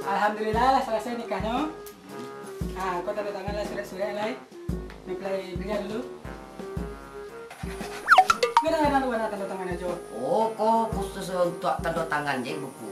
Alhamdulillah selesai nikahnya. Kau tanda tangan lah surat-surat lah. Apply beliau dulu. Kenapa nak tanda tangan aja? Oh, kau khusus untuk tanda tangan je buku.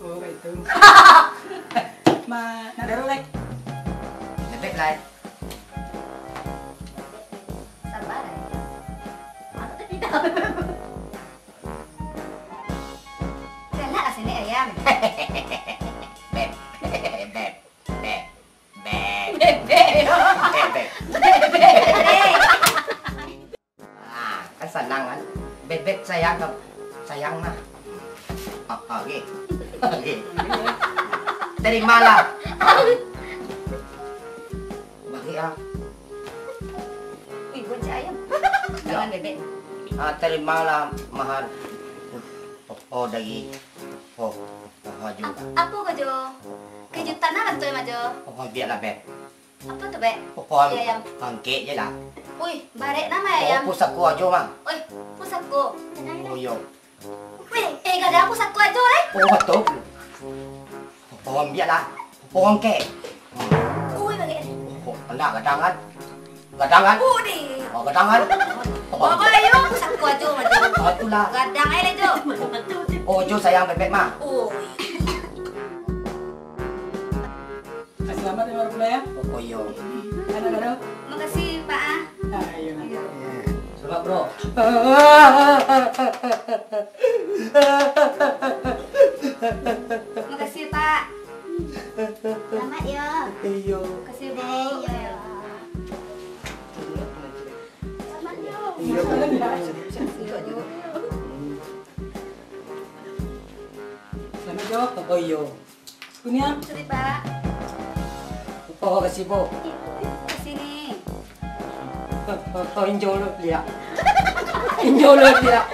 Oh, itu. Nak darurat like? Bebek like. Sabar. Mana tidak? Galak sini ayam. Beb. Beb. Beb. Beb. Bebek. Kan senang kan? Bebek sayang kan? Sayang mah. Oke. Oke. Terimalah. Bagi ya. Wih, buat ayam. Jangan bebek. Terimalah mahar. Oh dari. Oh juga. Apa kau Jo? Kejutan apa tu yang Jo? Oh biarlah beb. Apa tu beb? Pohon ayam. angkek je lah. Wih, barek nama ayam. Oh pusatku aja mah. Wih, pusatku. Oh yo. Wih, gak ada pusatku aja lah. Oh betul. Pohon biarlah. Pohon kek. Wih, bagi. Oh anak gadang kan? Gadang kan? Di. Oh gadang kan? Bawa ayo pusatku aja mah Jo. Oh itulah. Gadang aja Jo. Oh Jo sayang bebek mah. Oh. Selamat ya baru pulang ya. Oh yo. Kado-kado. Makasih Pak. Ayo nak. Selamat bro. Makasih Pak. Selamat ya. Iyo. Makasih Bu. Iya. Selamat ya. Iya. Selamat Jo. Oh iyo. Kunyah. Makasih Pak. Oh kasih po. Sini. Oh enjoy lihat. Enjoy lihat.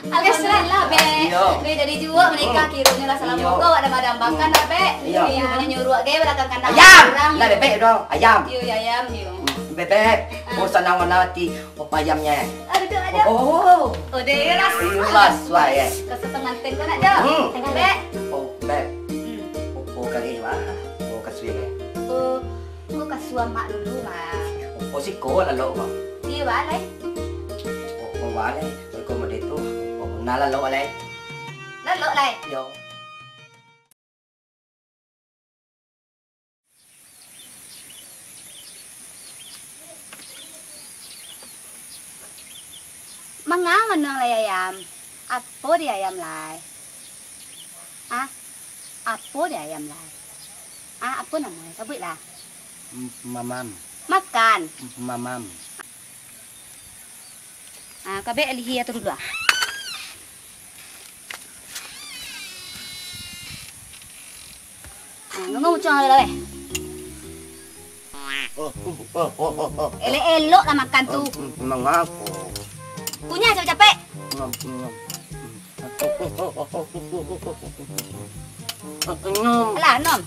Alhamdulillah, Be. Iya. Be jadi juga menikah kiranya lah salam Iya. moga ada madambakan dah, Be. Iya. Iya, menyuruh ge belakang kandang. Ayam. Lah bebek dong. Ayam. Iya, ayam, iya. Bebek. Oh senang mana hati. Oh ayamnya. Aduh, ada. Oh. Oh, deh lah. Ilas wae. Kasih pengantin kau nak jo. Tengok, Be. Oh beb. Oh kali wah. Oh kasih ya. Kau kasih suam mak dulu, Mak. Oh si ko lalo ba. Iya, balai. Oh wale. Ko mo dito. Oh nalalo alay. Lalu lai. Yo. Mangawan nang lai ayam. Apa di ayam lai? Apa di ayam lai? Apa namanya? Sebut lah. Mamam. Makan. Mamam. Kabe alihi atau dulu. Ngomong macam mana lah? Elok lah makan tu. Mengaku. Punya capek-capek. Alah, nom.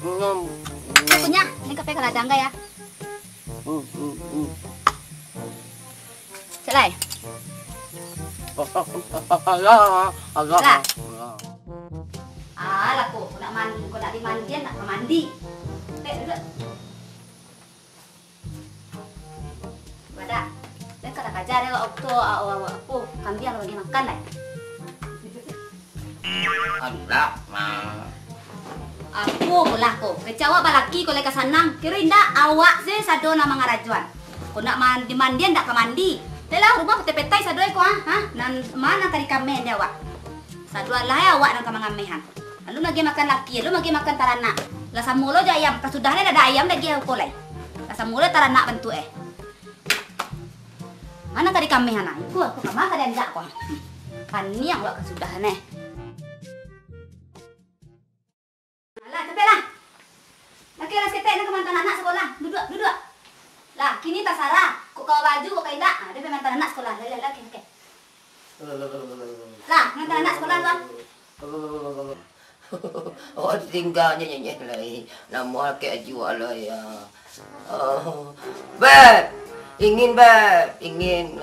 Punya, ni kape keladang ya. Selai. Lah. Alah kau nak mandi, kau nak dimandian nak mandi. Pek dulu. Badak. Dan kata kajar ya waktu aku kambing lagi makan lah. Alah, Aku lah ko. Kecawa balaki ko leka sanang. Kira indah awak se sado nama ngarajuan. Ko nak dimandian ndak ka mandi. Telah rumah petai sado ko nan mana kari kame dia awak. Sado lah ya awak nang kamangamehan. Lu lagi makan laki, lu lagi makan tarana. Lah samulo ja ayam, kasudahnya ada ayam lagi aku lai. Lah samulo tarana bentuk Mana kari kamehan aku kamah kada ndak ko. Kan ni yang awak kasudahnya. Lah, capek lah. Laki lah seketek nak kemantan anak sekolah. Duduk. Lah, kini tak salah. Kok kau baju kok indak. Dia kemantan anak sekolah. Lah, oke. Lah, kemantan anak sekolah tuan. Oh tinggalnya nyanyi lagi. Nama ke jual lah ya. Beb, ingin beb, ingin.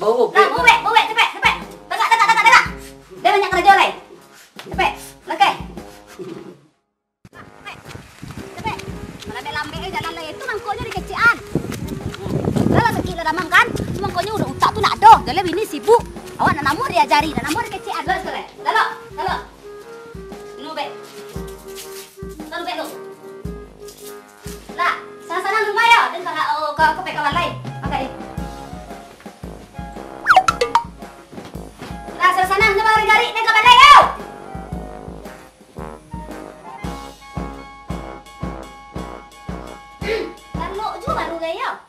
Bau. Lah, buat, cepet. Tegak. Dia banyak kerja lain. Cepet, lekeh. Cepet. Melambe-lambe jalan lain itu mangkoknya dikecian. Lah sekilo damang kan? Mangkoknya udah utak tuh nak doh. Jadi bini sibuk. Awak nak namur diajari, nak namur dikecian. Lah sekali. Lalu. Nu be. Lu. Lah, sana rumah ya. Dan kalau ke kawan lain. Pakai. Lah, sana sama gari-gari dan kawan lain yo. Kalau juga baru gaya.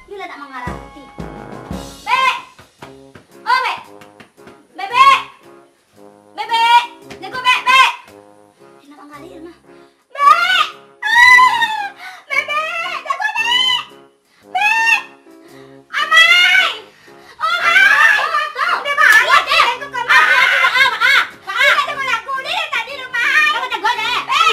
Bila nak mengarati. Bek. Oh, Bek. Bebek. Jago Bek. Enak mengalir mah. Bek. Bebek, jago Bek. Bek. Amai. Oh, dia marah deh. Itu kan maaf. Ada melaku dia tak di rumah. Kamu jago deh. Bek.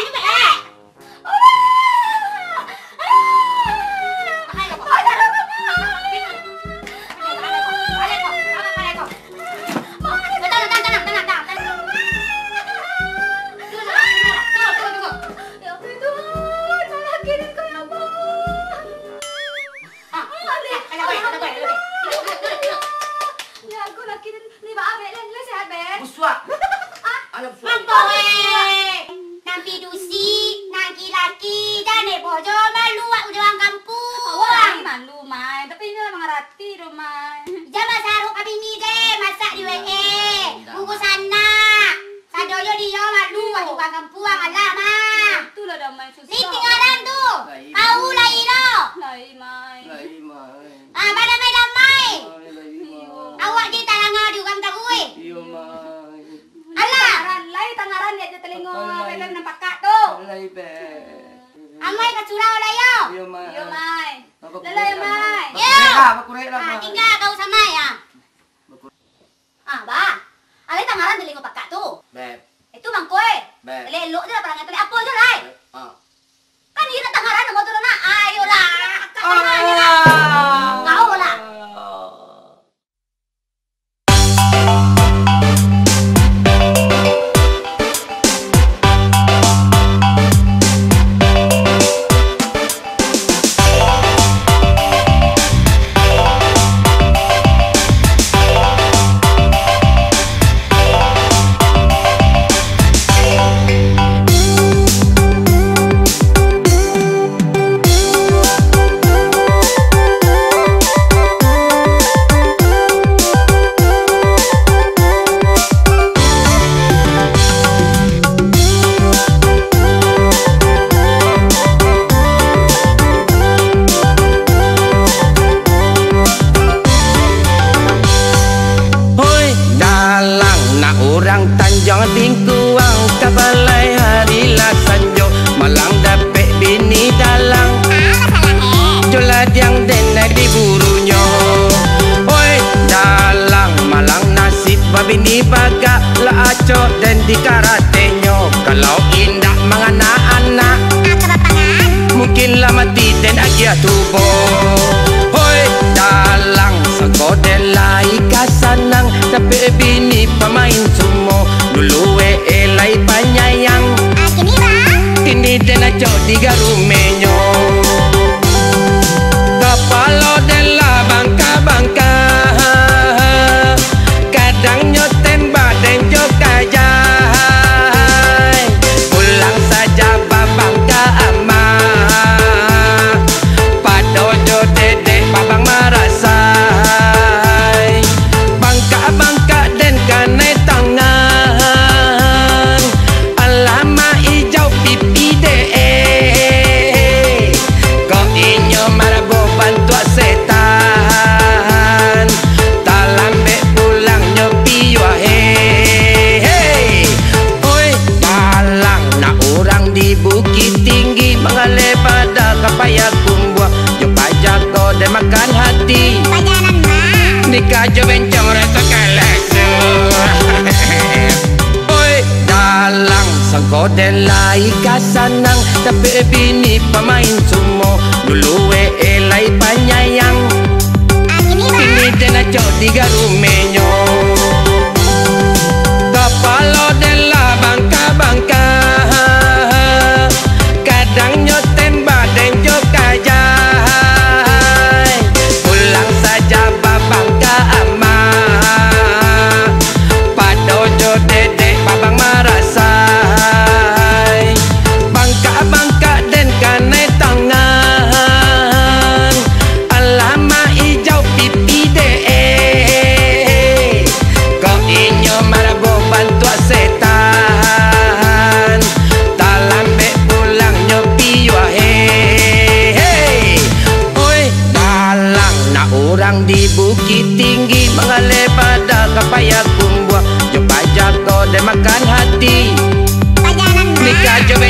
Buswak. Alam buswak. Nampi dusi, nagi laki, jane bojo malu wak udah kampung. Awak malu mai, tapi ini lah mengerti rumah. Jangan saruk kami ni deh, masak di WE. Bungkus anak. Sadoyo dia malu wak udah kampung alah mah. Itulah damai susah. Ni tinggalan tu. Tahu lah ilo. Lai mai. Ah, pada mai damai. Awak di talanga di ukang takui. Iyo mai. Alah, tangaran dia telingo film nampak kak tu. Lai be. Amai ka curau lah yo. Iyo mai. Yo mai. Lala yo mai. Bakurek lah. Ah, tinggal kau sama ya. Ah, ba. Alai tangaran telingo pak kak tu. Beb. Itu bang koe. Beb. Lelok je lah perangkat tadi apa je lai. Kan dia nak tangaran nama tu nak. Ayolah. Kau lah. Bini baga la aco dan di karatenyo. Kalau indah mga anak mungkin lah mati dan agya tubo. Hoy dalang sago delai kasanang tapi bini pamain sumo dulu elai panyayang kini dan aco di garumenyo. Kapalo dela bangka-bangka kadang tembak dan juga jahai. Pulang saja babang ke amah padojo dedek babang marasai. Bangka-bangka dan kanai tangan alama hijau pipi deh. Kau inyo marabo bantu setan talambe pulang nyopi hey. Oi dalang na orang di bukit tinggi mengale pada kapaya kumbua jo pajak ko de makan hati pajanan mah nikah jo bencong reso kelesu. Oi dalang sangko delai kasanang tapi bini pamain sumo dulu elai panyayang kini dena cok di tiga rumenyo. Kepala dela bangka-bangka, kadang nyotem badan joka jahai. Pulang saja babangka amah, padojo dedek babang marasai. Bangka-bangka den kanai tangan, alama hijau pipi deh. Kau inyo marabo bantua setan, talambe pulang nyopi wahe. Oi dalang na orang di bukit tinggi, mengalir pada kapaya kumbua. Coba jago dan makan hati, nikah jo